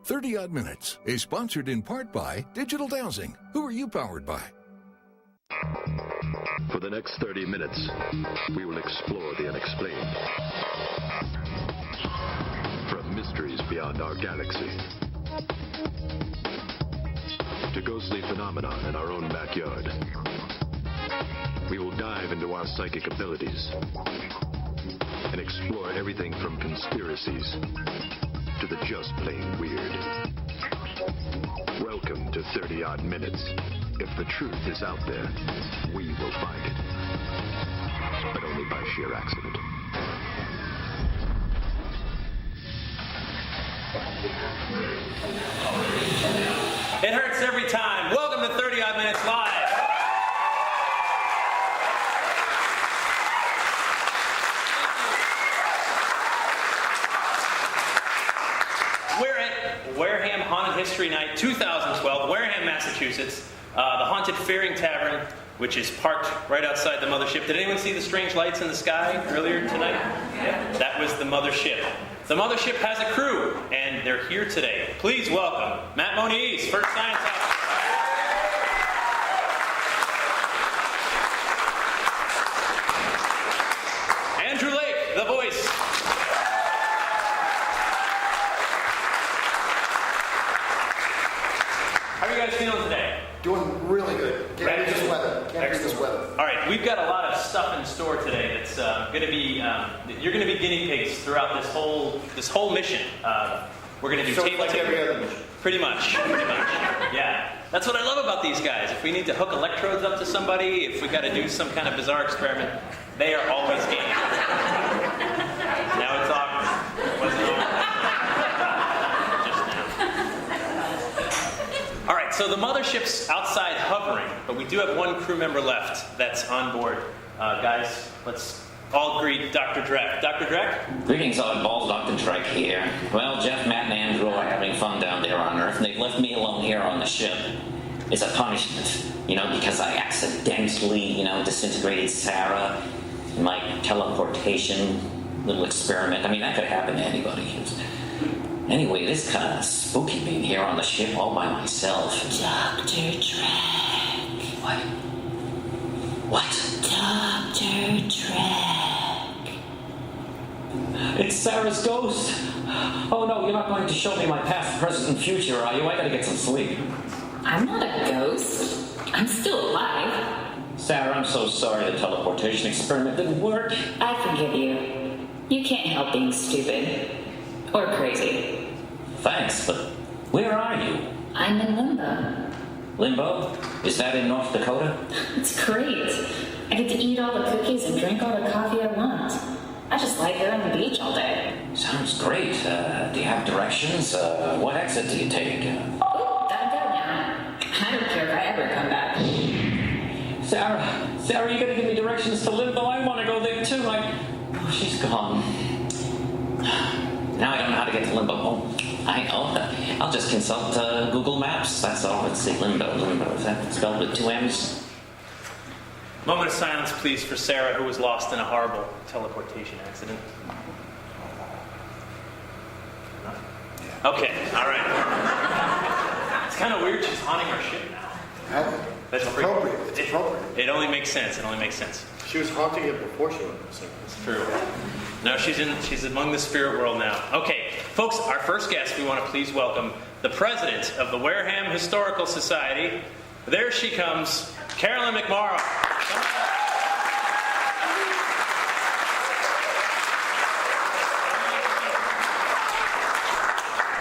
30 Odd Minutes is sponsored in part by Digital Dowsing. Who are you powered by? For the next 30 minutes, we will explore the unexplained. From mysteries beyond our galaxy to ghostly phenomena in our own backyard, we will dive into our psychic abilities and explore everything from conspiracies to the just plain weird. Welcome to 30 Odd Minutes. If the truth is out there, we will find it. But only by sheer accident. It hurts every time. Welcome to 30 Odd Minutes Live. We're at Wareham Haunted History Night 2012, Wareham, Massachusetts. The haunted Fearing Tavern, which is parked right outside the mothership. Did anyone see the strange lights in the sky earlier tonight? Yeah. That was the mothership. The mothership has a crew, and they're here today. Please welcome Matt Moniz, first science officer. Andrew Lake, the voice. How are you guys feeling today? Doing really good. Can't beat this weather. Can't beat this weather. All right, we've got a lot of stuff in store today that's going to be. You're going to be guinea pigs throughout this whole mission. We're going to do so table like every other mission. Pretty much. Yeah, that's what I love about these guys. If we need to hook electrodes up to somebody, if we got to do some kind of bizarre experiment, they are always game. Now it's awkward. It wasn't awkward. Just now. All right, so the mothership's outside hovering, but we do have one crew member left that's on board. Guys, let's all greet Dr. Dreck. Dr. Dreck? Greetings, Oddballs. Dr. Dreck here. Well, Jeff, Matt, and Andrew are having fun down there on Earth, and they've left me alone here on the ship. It's a punishment, because I accidentally, disintegrated Sarah in my teleportation little experiment. I mean, that could happen to anybody. Anyway, it is kind of spooky being here on the ship all by myself. Dr. Dreck. What? Dr. Dreck. It's Sarah's ghost. Oh no, you're not going to show me my past, present, and future, are you? I gotta get some sleep. I'm not a ghost. I'm still alive. Sarah, I'm so sorry the teleportation experiment didn't work. I forgive you. You can't help being stupid. Or crazy. Thanks, but where are you? I'm in limbo. Limbo? Is that in North Dakota? It's great. I get to eat all the cookies and drink all the coffee I want. I just lie here on the beach all day. Sounds great. Do you have directions? What exit do you take? Oh, gotta go now. I don't care if I ever come back. Sarah, you gotta give me directions to Limbo. I want to go there too. Oh, she's gone. Now I don't know how to get to Limbo. Oh, I know. I'll just consult Google Maps. That's all. Let's see. Limbo. Is that spelled with 2 M's? Moment of silence, please, for Sarah, who was lost in a horrible teleportation accident. Okay, all right. It's kind of weird she's haunting our ship now. That's appropriate. It's appropriate. It only makes sense. She was haunting it before she went missing. It's true. No, she's among the spirit world now. Okay, folks, our first guest, we want to please welcome the president of the Wareham Historical Society. There she comes, Carolyn McMorrow.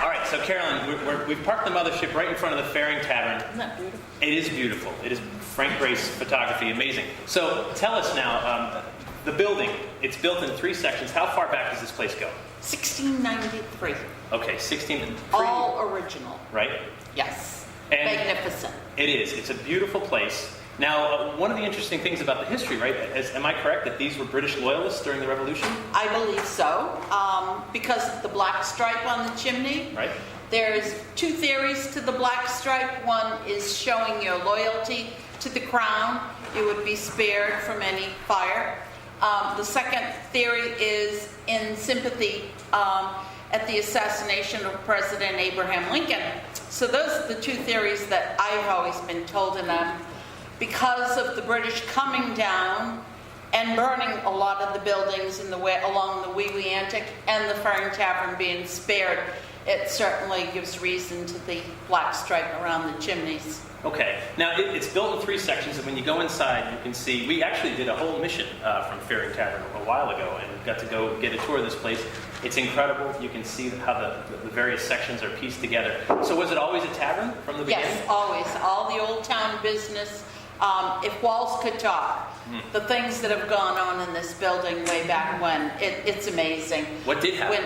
All right, so Carolyn, we've parked the mothership right in front of the Fearing Tavern. Isn't that beautiful? It is beautiful. It is Frank Gray's photography, amazing. So tell us now, the building, it's built in 3 sections. How far back does this place go? 1693. Okay, 16. All original. Right? Yes. And magnificent. It is. It's a beautiful place. Now, one of the interesting things about the history, right, am I correct that these were British loyalists during the Revolution? I believe so. Because of the black stripe on the chimney. Right. There's 2 theories to the black stripe. One is showing your loyalty to the crown. You would be spared from any fire. The second theory is in sympathy at the assassination of President Abraham Lincoln. So those are the two theories that I've always been told, and because of the British coming down and burning a lot of the buildings in the way along the Wee Wee Antic and the Fearing Tavern being spared, it certainly gives reason to the black stripe around the chimneys. Okay, now it's built in 3 sections, and when you go inside, you can see, we actually did a whole mission from Fearing Tavern a while ago, and got to go get a tour of this place. It's incredible. You can see how the various sections are pieced together. So was it always a tavern from the beginning? Yes, always. All the old town business. If walls could talk, the things that have gone on in this building way back when, it's amazing. What did happen?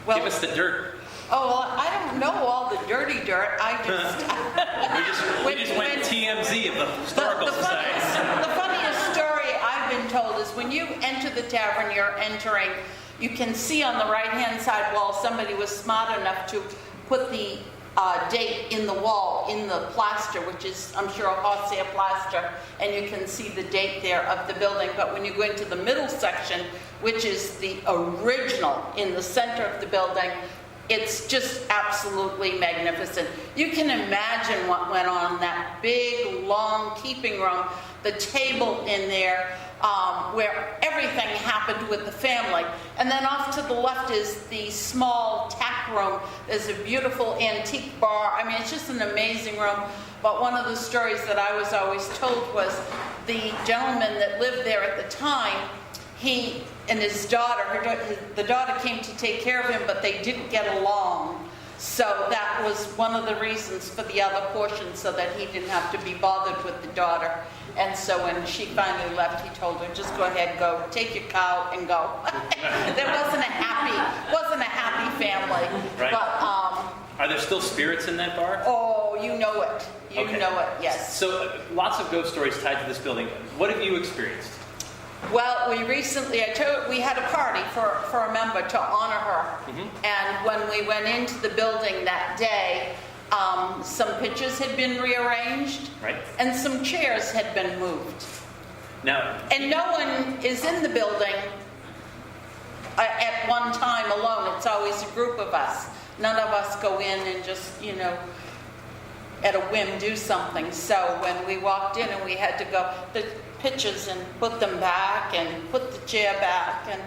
Give us the dirt. Oh, well, I don't know all the dirty dirt. I just... we just went TMZ of the Historical Society. The funniest story I've been told is when you enter the tavern, you're entering, you can see on the right-hand side wall, somebody was smart enough to put the date in the wall, in the plaster, which is, I'm sure, a horsehair plaster, and you can see the date there of the building. But when you go into the middle section, which is the original in the center of the building, it's just absolutely magnificent. You can imagine what went on in that big, long keeping room, the table in there, where everything happened with the family. And then off to the left is the small tap room. There's a beautiful antique bar. I mean, it's just an amazing room. But one of the stories that I was always told was the gentleman that lived there at the time, he and his daughter, the daughter came to take care of him, but they didn't get along. So that was one of the reasons for the other portion, so that he didn't have to be bothered with the daughter. And so when she finally left, he told her, just go ahead, go, take your cow and go. There wasn't a happy family. Right. But, are there still spirits in that bar? Oh, you know it. You know it, yes. So lots of ghost stories tied to this building. What have you experienced? Well, we had a party for a member to honor her. And when we went into the building that day, some pictures had been rearranged, right, and some chairs had been moved. Now, and no one is in the building at one time alone. It's always a group of us. None of us go in and just, at a whim do something. So when we walked in and we had to go the pictures and put them back and put the chair back, and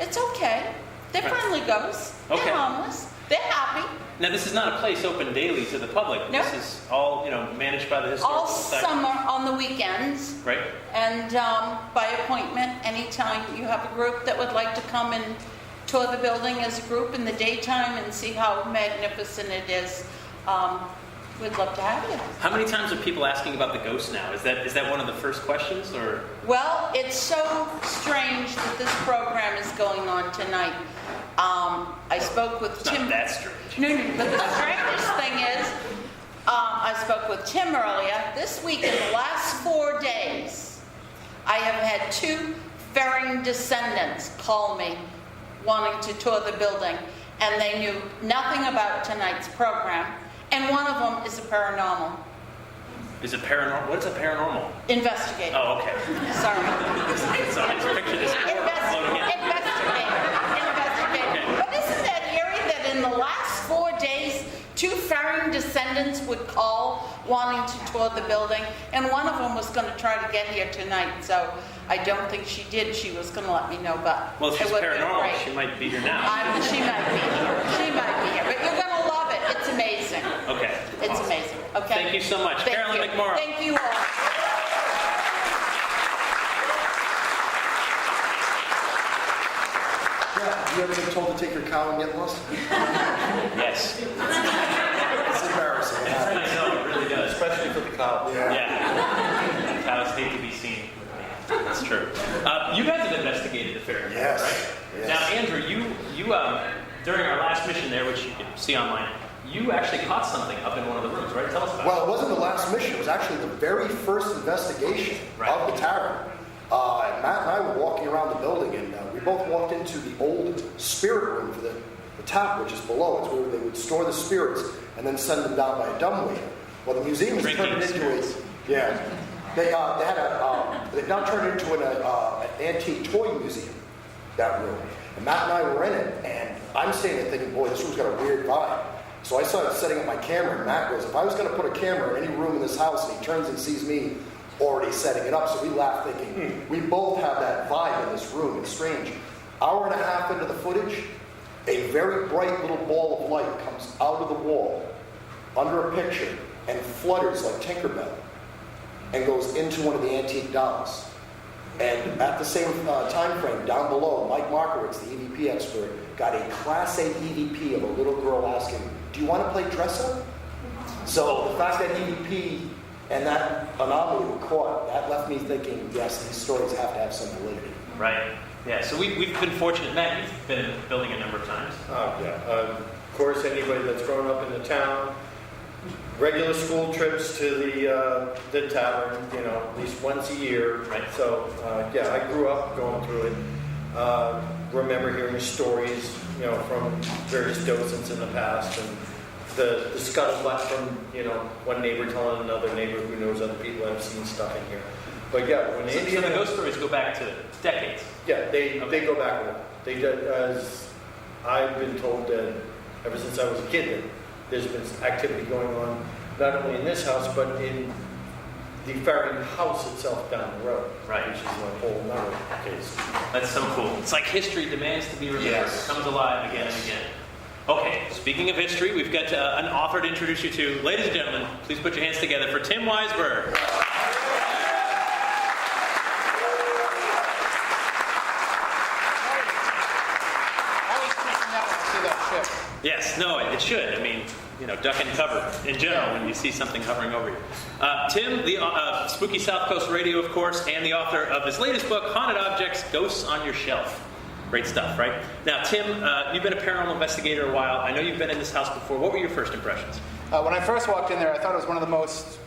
it's okay. They're friendly ghosts. Okay. They're harmless. They're happy. Now, this is not a place open daily to the public. No. This is all, managed by the Historical Society. All summer on the weekends. Right. And by appointment, anytime you have a group that would like to come and tour the building as a group in the daytime and see how magnificent it is, we'd love to have you. How many times are people asking about the ghosts now? Is that one of the first questions, or? Well, it's so strange that this program is going on tonight. I spoke with Tim. Not that strange. No, but the strangest thing is, I spoke with Tim earlier. This week, in the last 4 days, I have had 2 Fearing descendants call me wanting to tour the building, and they knew nothing about tonight's program, and one of them is a paranormal. Is it paranormal? What is a paranormal? Investigator. Oh, okay. Sorry. Sorry, just picture this. Investigator. Okay. But isn't that eerie that in the last 4 days, 2 Fearing descendants would call wanting to tour the building, and one of them was going to try to get here tonight, so I don't think she did. She was going to let me know, but well, if she's paranormal, she might be here now. She might be here. She might be here, but you're going to love it. It's amazing. Okay. It's awesome. Amazing. Okay. Thank you so much, Carolyn McMorrow. Thank you all. Yeah, you ever been told to take your cow and get lost? Yes. It's embarrassing. I know, it really does. Especially for the cow. Yeah. Cows hate to be seen. That's true. You guys have investigated the fair, Yes. right? Yes. Now, Andrew, you during our last mission there, which you can see online, you actually caught something up in one of the rooms, right? Tell us about it. Well, it wasn't the last mission. It was actually the very first investigation of the tavern. Matt and I were walking around the building, and we both walked into the old spirit room for the tap, which is below. It's where they would store the spirits and then send them down by a dumbwaiter. Well, the museum has turned it into they've now turned it into an antique toy museum, that room. And Matt and I were in it, and I'm standing there thinking, boy, this room's got a weird vibe. So I started setting up my camera, and Matt goes, if I was going to put a camera in any room in this house, and he turns and sees me already setting it up, so we laughed thinking, we both have that vibe in this room. It's strange. Hour and a half into the footage, a very bright little ball of light comes out of the wall under a picture and flutters like Tinkerbell and goes into one of the antique dolls. And at the same time frame, down below, Mike Markowitz, the EVP expert, got a Class A EVP of a little girl asking, do you want to play dress up? So the fact that EVP and that anomaly were caught, that left me thinking, yes, these stories have to have some validity. Right. Yeah, so we've been fortunate. Matt, you've been in the building a number of times. Oh, yeah. Of course, anybody that's grown up in the town, regular school trips to the tavern, at least once a year. Right. So, yeah, I grew up going through it. Remember hearing stories, from various docents in the past, and the scuttlebutt from, one neighbor telling another neighbor who knows other people that have seen stuff in here. But yeah, when so the ghost stories go back to decades. Yeah, they go back a while. They did, as I've been told that ever since I was a kid, that there's been activity going on not only in this house but in the Fearing house itself down the road. Right. Which is a whole other case. That's so cool. It's like history demands to be remembered. Yes. It comes alive again and again. Okay, speaking of history, we've got an author to introduce you to. Ladies and gentlemen, please put your hands together for Tim Weisberg. Yes, no, it should. I mean, duck and cover in general when you see something hovering over you. Tim, the Spooky South Coast Radio, of course, and the author of his latest book, Haunted Objects, Ghosts on Your Shelf. Great stuff, right? Now, Tim, you've been a paranormal investigator a while. I know you've been in this house before. What were your first impressions? When I first walked in there, I thought it was one of the most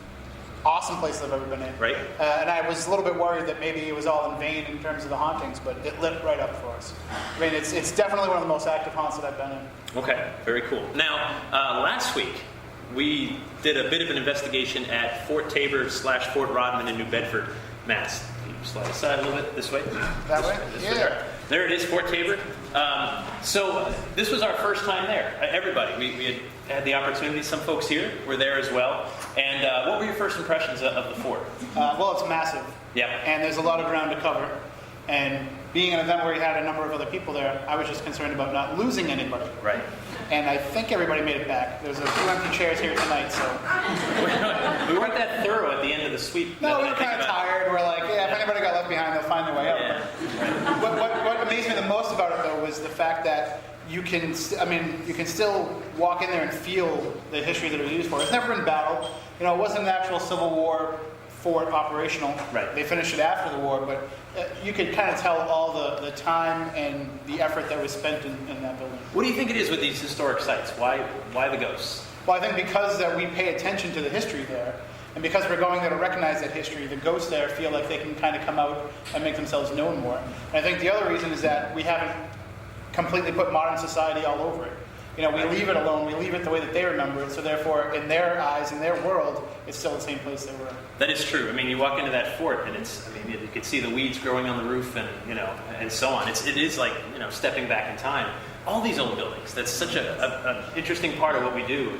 awesome places I've ever been in. Right. And I was a little bit worried that maybe it was all in vain in terms of the hauntings, but it lit right up for us. I mean, it's definitely one of the most active haunts that I've been in. Okay, very cool. Now, last week, we did a bit of an investigation at Fort Tabor / Fort Rodman in New Bedford, Mass. Can you slide aside a little bit? This way? That way? This Yeah. way. There it is, Fort Tabor. So this was our first time there. Everybody. We had the opportunity. Some folks here were there as well. And what were your first impressions of the fort? Well, it's massive. Yeah. And there's a lot of ground to cover. And being an event where you had a number of other people there, I was just concerned about not losing anybody. Right. And I think everybody made it back. There's a few empty chairs here tonight, so... We weren't that thorough at the end of the sweep. No, we were kind of tired. We're like, yeah, if anybody got left behind, they'll find their way out. Yeah. What amazed me the most about it, though, was the fact that you can still walk in there and feel the history that it was used for. It's never been battled. It wasn't an actual Civil War fort operational. Right. They finished it after the war, but you could kind of tell all the time and the effort that was spent in that building. What do you think it is with these historic sites? Why the ghosts? Well, I think because that we pay attention to the history there, and because we're going there to recognize that history, the ghosts there feel like they can kind of come out and make themselves known more. And I think the other reason is that we haven't completely put modern society all over it. We leave it alone. We leave it the way that they remember it. So therefore, in their eyes, in their world, it's still the same place they were. That is true. I mean, you walk into that fort, and you can see the weeds growing on the roof, and and so on. It is like stepping back in time. All these old buildings. That's such an interesting part of what we do.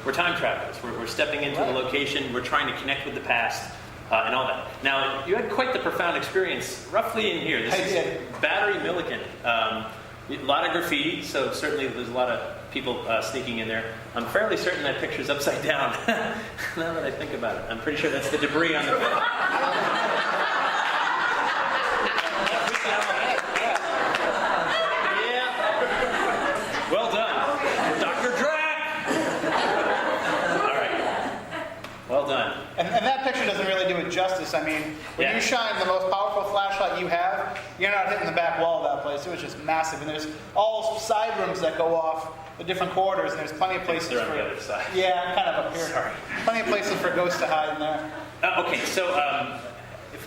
We're time travelers. We're stepping into a location. We're trying to connect with the past. And all that. Now, you had quite the profound experience roughly in here. This is Battery Milliken. A lot of graffiti, so certainly there's a lot of people sneaking in there. I'm fairly certain that picture's upside down. Now that I think about it, I'm pretty sure that's the debris on the bed. Yeah. Well done, Dr. Dreck. All right. Well done. And that picture doesn't really do it justice. I mean, when you shine the most powerful flashlight you have, you're not hitting the back wall of that place. It was just massive. And there's all side rooms that go off the different corridors, and there's plenty of places They're on the other side. Yeah, kind of up here. Sorry. Plenty of places for ghosts to hide in there. Okay, so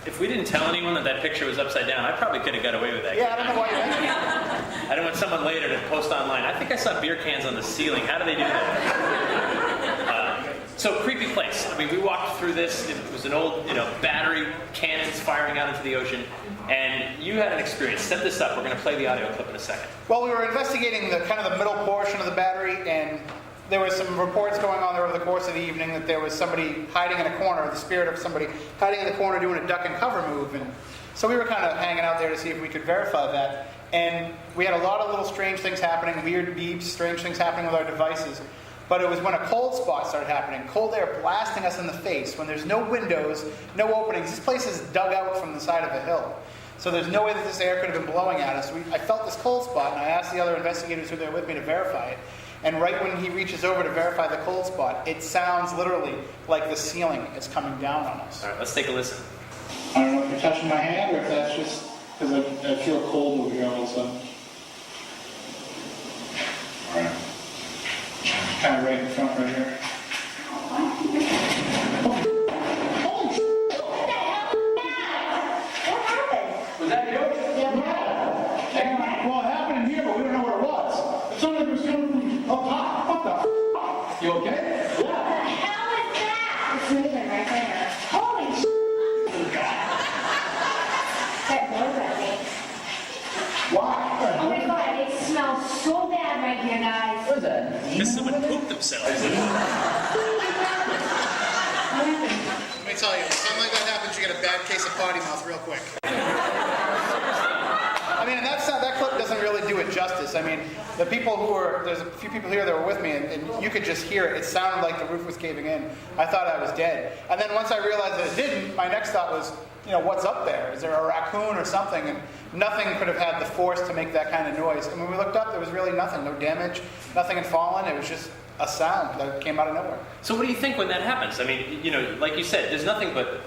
if we didn't tell anyone that picture was upside down, I probably could have got away with that. Yeah, I don't know why you're mentioning it. I don't want someone later to post online. I think I saw beer cans on the ceiling. How do they do that? So creepy place. I mean, we walked through this. It was an old, battery cannons firing out into the ocean, and you had an experience. Set this up. We're going to play the audio clip in a second. Well, we were investigating the middle portion of the battery, and there was some reports going on there over the course of the evening that there was somebody hiding in a corner, the spirit of somebody hiding in the corner doing a duck and cover move. And so we were kind of hanging out there to see if we could verify that. And we had a lot of little strange things happening, weird beeps, strange things happening with our devices. But it was when a cold spot started happening, cold air blasting us in the face, when there's no windows, no openings. This place is dug out from the side of a hill. So there's no way that this air could have been blowing at us. I felt this cold spot, and I asked the other investigators who were there with me to verify it. And right when he reaches over to verify the cold spot, it sounds literally like the ceiling is coming down on us. All right, let's take a listen. I don't know if you're touching my hand or if that's just because I feel cold over here all of a sudden. All right. Kind of right in front right here. Was that you? Yeah. Well, it happened in here, but we don't know what it was. It sounded like it was coming from up top. What the f***? You okay? Yeah. What the hell is that? It's moving right there. Holy shit. That blows at me. Why? Oh my god, it smells so bad right here, guys. What is that? Because someone pooped themselves. Let me tell you, when something like that happens, you get a bad case of potty mouth real quick. I mean, and that clip doesn't really do it justice. I mean, there's a few people here that were with me, and you could just hear it. It sounded like the roof was caving in. I thought I was dead. And then once I realized that it didn't, my next thought was, what's up there? Is there a raccoon or something? And nothing could have had the force to make that kind of noise. And when we looked up, there was really nothing. No damage. Nothing had fallen. It was just a sound that came out of nowhere. So what do you think when that happens? I mean, like you said, there's nothing but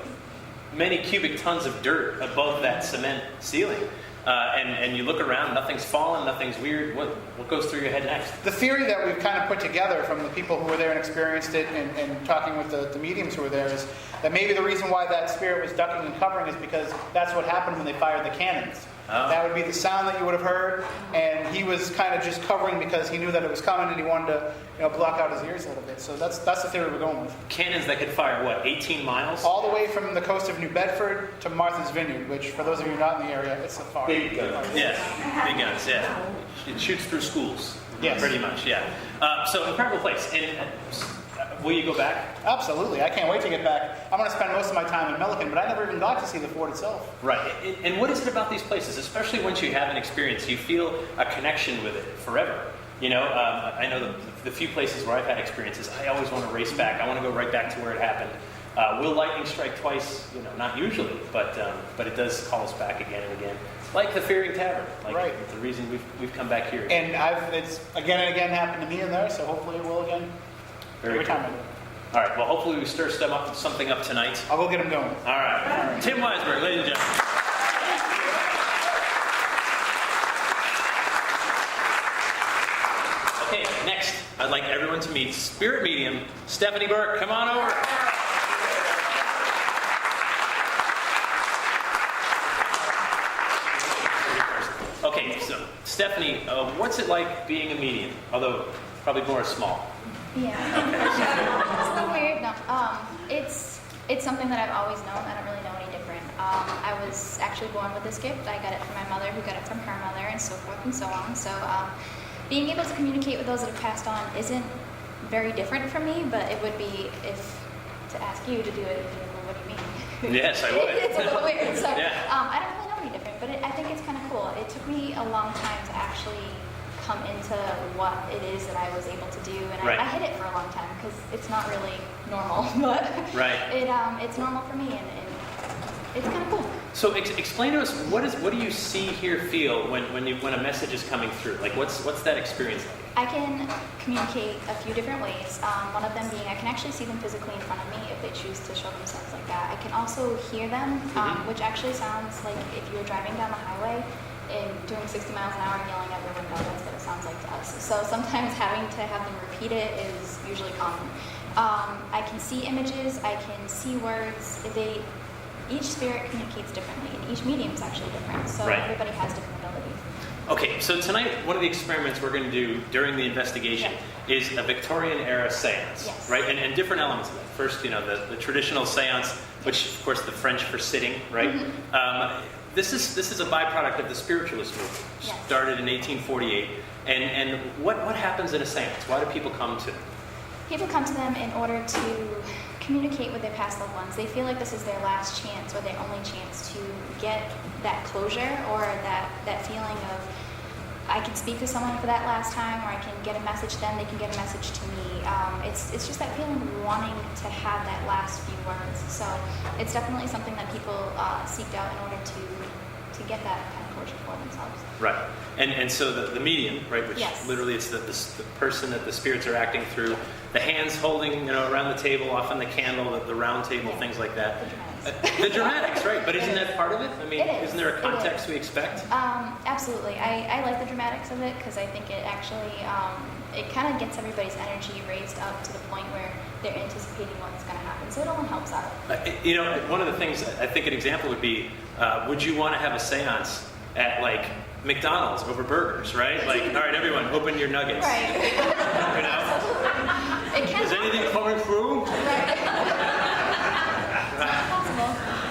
many cubic tons of dirt above that cement ceiling. And you look around, nothing's fallen, nothing's weird. What goes through your head next? The theory that we've kind of put together from the people who were there and experienced it and talking with the mediums who were there is that maybe the reason why that spirit was ducking and covering is because that's what happened when they fired the cannons. Oh. That would be the sound that you would have heard, and he was kind of just covering because he knew that it was coming and he wanted to block out his ears a little bit. So that's the theory we're going with. Cannons that could fire, 18 miles? All the way from the coast of New Bedford to Martha's Vineyard, which for those of you not in the area, it's a far. Big guns. Yeah, big guns, yeah. It shoots through schools. Yes. Pretty much, yeah. So incredible place. And will you go back? Absolutely. I can't wait to get back. I'm going to spend most of my time in Milliken, but I never even got to see the fort itself. Right. And what is it about these places, especially once you have an experience, you feel a connection with it forever? I know the few places where I've had experiences, I always want to race back. I want to go right back to where it happened. Will lightning strike twice? Not usually, but it does call us back again and again. Like the Fearing Tavern. Right. The reason we've come back here. And it's again and again happened to me in there, so hopefully it will again. Every time I do it. All right. Well, hopefully we stir something up tonight. I'll go get them going. All right. Tim Weisberg, ladies and gentlemen. Okay. Next, I'd like everyone to meet spirit medium Stephanie Burke. Come on over. Okay. So, Stephanie, what's it like being a medium? Although probably more small. Yeah. It's so weird. No, it's something that I've always known. I don't really know any different. I was actually born with this gift. I got it from my mother, who got it from her mother, and so forth and so on. So being able to communicate with those that have passed on isn't very different from me, but it would be to ask you to do it. What do you mean? Yes, I would. It's a little weird. So yeah. I don't really know any different, but I think it's kind of cool. It took me a long time to actually come into what it is that I was able to do, and right. I hid it for a long time because it's not really normal, but right. It's normal for me, and it's kind of cool. So explain to us what do you see, hear, feel when a message is coming through? Like what's that experience like? I can communicate a few different ways. One of them being I can actually see them physically in front of me if they choose to show themselves like that. I can also hear them, which actually sounds like if you were driving down the highway and doing 60 miles an hour and yelling out your window, that's what it sounds like to us. So sometimes having to have them repeat it is usually common. I can see images, I can see words. Each spirit communicates differently, and each medium is actually different, so right. Everybody has different abilities. Okay, so tonight, one of the experiments we're going to do during the investigation is a Victorian-era seance, right? And different elements of it. First, the traditional seance, which, of course, the French for sitting, right? This is a byproduct of the spiritualist movement, started in 1848. And what happens in a seance? Why do people come to them? People come to them in order to communicate with their past loved ones. They feel like this is their last chance or their only chance to get that closure or that feeling of, I can speak to someone for that last time, or I can get a message to them, they can get a message to me. It's just that feeling of wanting to have that last few words. So it's definitely something that people seek out in order to get that kind of closure for themselves. Right. And so the medium, right, which literally it's the person that the spirits are acting through, the hands holding, around the table, often the candle, the round table, things like that. The dramatics, right? But isn't that part of it? I mean, isn't there a context we expect? Absolutely. I like the dramatics of it because I think it actually, it kind of gets everybody's energy raised up to the point where they're anticipating what's going to happen. So it only helps out. One of the things, I think an example would be, would you want to have a seance at, like, McDonald's over burgers, right? Like, all right, everyone, open your nuggets. Right. Is anything coming through?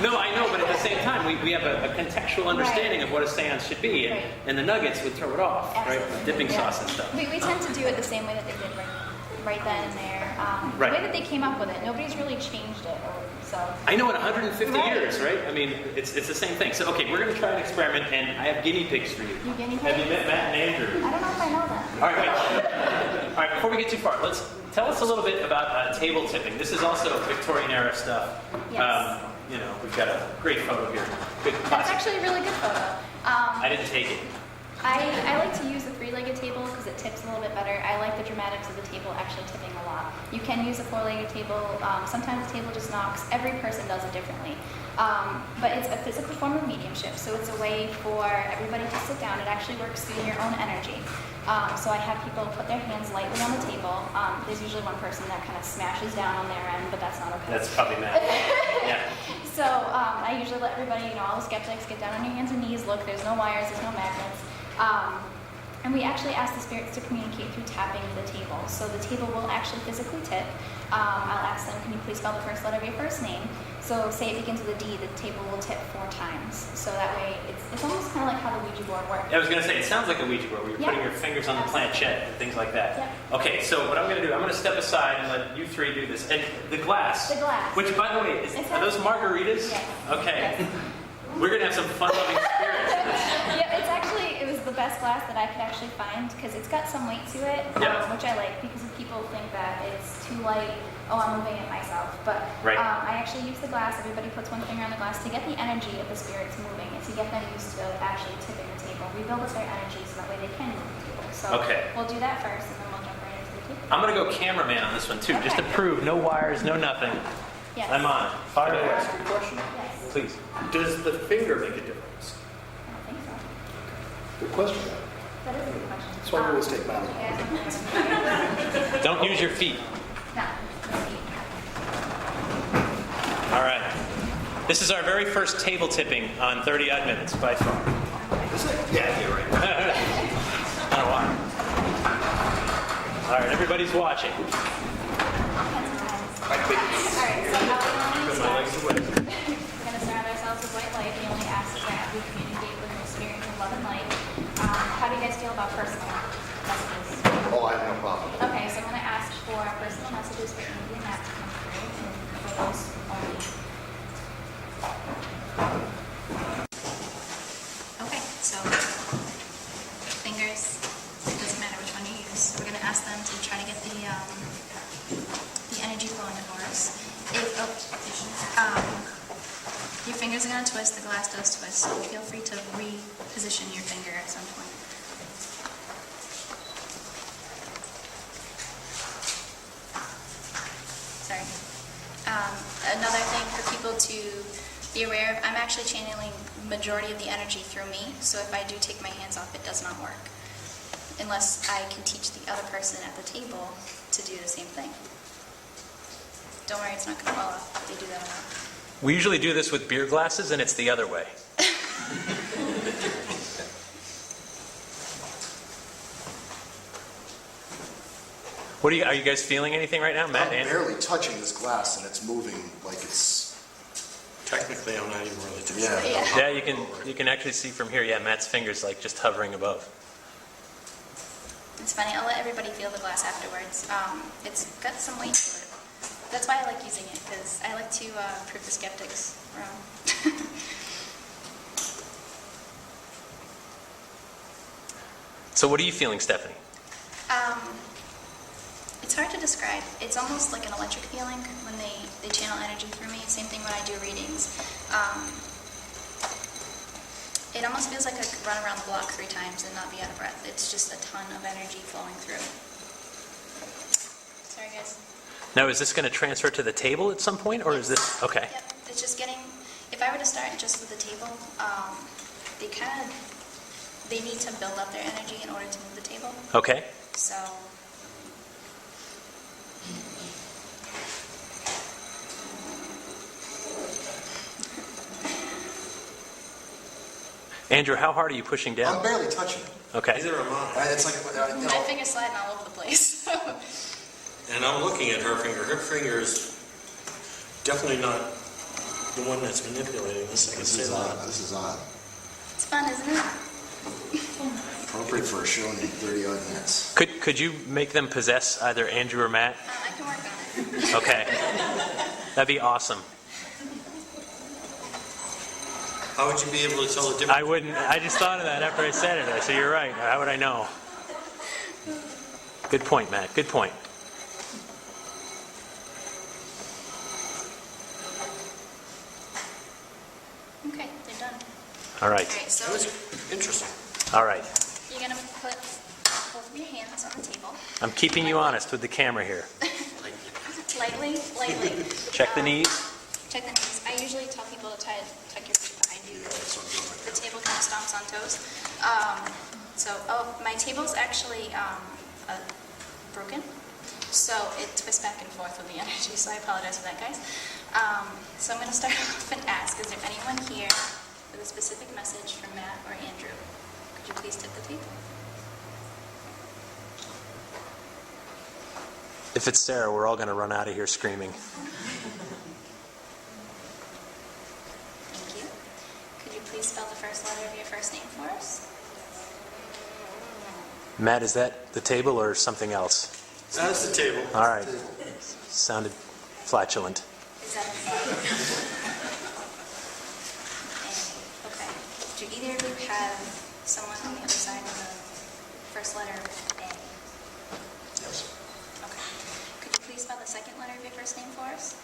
No, I know, but at the same time, we have a contextual understanding of what a seance should be, and the nuggets would throw it off, right? With dipping sauce and stuff. We tend to do it the same way that they did right then and there. The way that they came up with it, nobody's really changed it. I know, in 150 years, right? I mean, it's the same thing. So, okay, we're going to try an experiment, and I have guinea pigs for you. Guinea pigs? Have you met Matt and Andrew? I don't know if I know them. All right, all right. Before we get too far, tell us a little bit about table tipping. This is also Victorian-era stuff. Yes. We've got a great photo here. That's actually a really good photo. I didn't take it. I like to use the three-legged table because it tips a little bit better. I like the dramatics of the table actually tipping a lot. You can use a four-legged table. Sometimes the table just knocks. Every person does it differently. But it's a physical form of mediumship, so it's a way for everybody to sit down. It actually works through your own energy. So I have people put their hands lightly on the table. There's usually one person that kind of smashes down on their end, but that's not okay. That's probably Matt. Yeah. So I usually let everybody, all the skeptics, get down on your hands and knees. Look, there's no wires, there's no magnets. And we actually ask the spirits to communicate through tapping the table. So the table will actually physically tip. I'll ask them, can you please spell the first letter of your first name? So say it begins with a D, the table will tip 4 times. So that way, it's almost kind of like how the Ouija board works. I was going to say, it sounds like a Ouija board where you're putting your fingers on the planchette and things like that. Yep. Okay, so what I'm going to do, I'm going to step aside and let you three do this. And the glass. The glass. Which, by the way, are those margaritas? Yes. Okay. Yes. We're going to have some fun-loving spirits. It was the best glass that I could actually find because it's got some weight to it, which I like because people think that it's too light. Oh, I'm moving it myself. But I actually use the glass. Everybody puts one finger on the glass to get the energy of the spirits moving and to get them used to actually tipping the table. We build up their energy so that way they can move the table. So we'll do that first and then we'll jump right into the table. I'm going to go cameraman on this one too, just to prove no wires, no nothing. Yes. I'm on. Fire away. Ask you a question? Yes. Please. Does the finger make a difference? I don't think so. Good question. That is a good question. That's why we always take math. Don't use your feet. No. All right. This is our very first table tipping on 30 Odd Minutes by far. Is it? Yeah, you're right. Not a while. All right, everybody's watching. All right, so how are we going to start? We're going to surround ourselves with white light. The only ask is that we communicate with an experience of love and light. How do you guys feel about personal messages? Oh, I have no problem. Okay, so I'm going to ask for personal messages for Andy and Matt to come through, and for those only. Okay, so fingers, it doesn't matter which one you use. We're going to ask them to try to get the energy flowing for us. Your fingers are going to twist, the glass does twist, so feel free to reposition your finger at some point. Sorry. Another thing for people to be aware of, I'm actually channeling majority of the energy through me, so if I do take my hands off, it does not work. Unless I can teach the other person at the table to do the same thing. Don't worry, it's not going to fall off if they do that a lot. We usually do this with beer glasses, and it's the other way. Are you guys feeling anything right now, Matt? I'm barely touching this glass, and it's moving like it's... Technically, I'm not even really touching. Yeah, you can actually see from here. Yeah, Matt's fingers like just hovering above. It's funny. I'll let everybody feel the glass afterwards. It's got some weight to it. That's why I like using it, because I like to prove the skeptics wrong. So what are you feeling, Stephanie? It's hard to describe. It's almost like an electric feeling when they channel energy through me. Same thing when I do readings. It almost feels like I could run around the block 3 times and not be out of breath. It's just a ton of energy flowing through. Sorry, guys. Now, is this going to transfer to the table at some point, or is this... Okay. Yep. It's just getting... If I were to start just with the table, they need to build up their energy in order to move the table. Okay. So... Andrew, how hard are you pushing down? I'm barely touching it. Okay. Neither am I. It's like... My finger's sliding all over the place. And I'm looking at her finger. Her finger is definitely not the one that's manipulating this. I can say that. This is odd. It's fun, isn't it? Appropriate for a show in 30-odd minutes. Could you make them possess either Andrew or Matt? I can work on it. Okay. That'd be awesome. How would you be able to tell the difference? I wouldn't. I just thought of that after I said it. I said, you're right. How would I know? Good point, Matt. Good point. Okay, they're done. All right. All right, so That was interesting. All right. you're going to put both of your hands on the table. I'm keeping you honest with the camera here. Lightly. Check the knees. Check the knees. I usually tell people to tuck your feet behind you. The table kind of stomps on toes. My table's actually broken, so it twists back and forth with the energy, so I apologize for that, guys. So I'm going to start off and ask, is there anyone here with a specific message from Matt or Andrew? Could you please tip the table? If it's Sarah, we're all going to run out of here screaming. Thank you. Could you please spell the first letter of your first name for us? Matt, is that the table or something else? That's the table. All right. Sounded flatulent. Is that okay. Do either of you have someone on the other side with the first letter A? Yes. Okay. Could you please spell the second letter of your first name for us?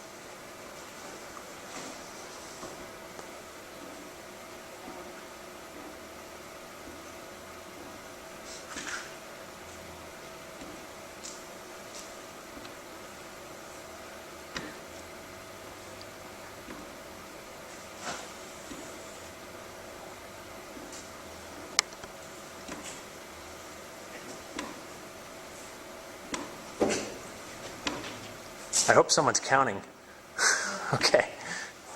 I hope someone's counting. Okay.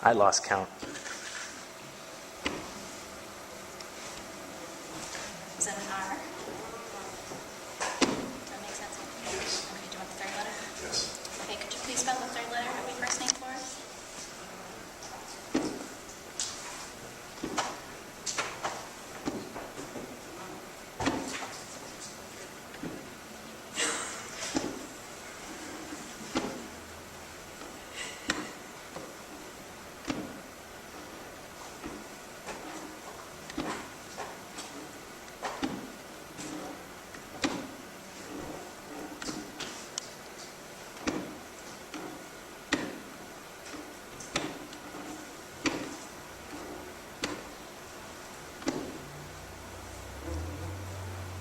I lost count. Is that an R? Does that make sense? Yes. Okay, do you want the third letter? Yes. Okay, could you please spell the third letter of your first name for us?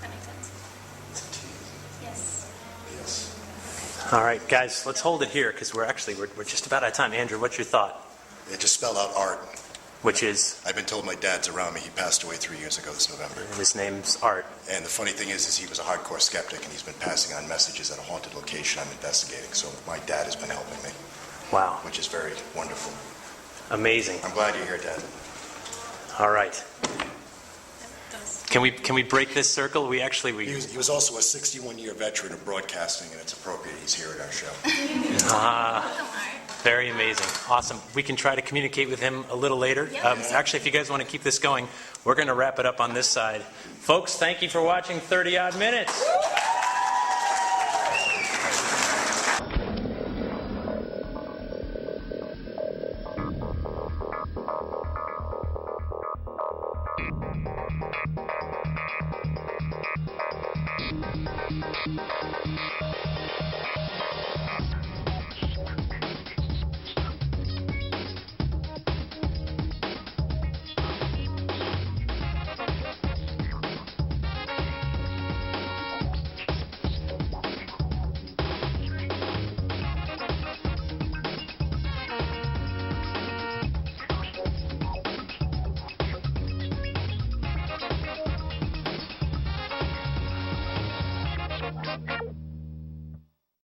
That makes sense? Yes. Yes. All right, guys, let's hold it here because we're just about out of time. Andrew, what's your thought? It just spelled out art. Which is? I've been told my dad's around me. He passed away 3 years ago this November. And his name's Art. And the funny thing is he was a hardcore skeptic, and he's been passing on messages at a haunted location I'm investigating. So my dad has been helping me. Wow. Which is very wonderful. Amazing. I'm glad you're here, Dad. All right. Can we break this circle? We He was also a 61-year veteran of broadcasting, and it's appropriate he's here at our show. Very amazing. Awesome. We can try to communicate with him a little later. Actually, if you guys want to keep this going, we're going to wrap it up on this side. Folks, thank you for watching 30-odd minutes.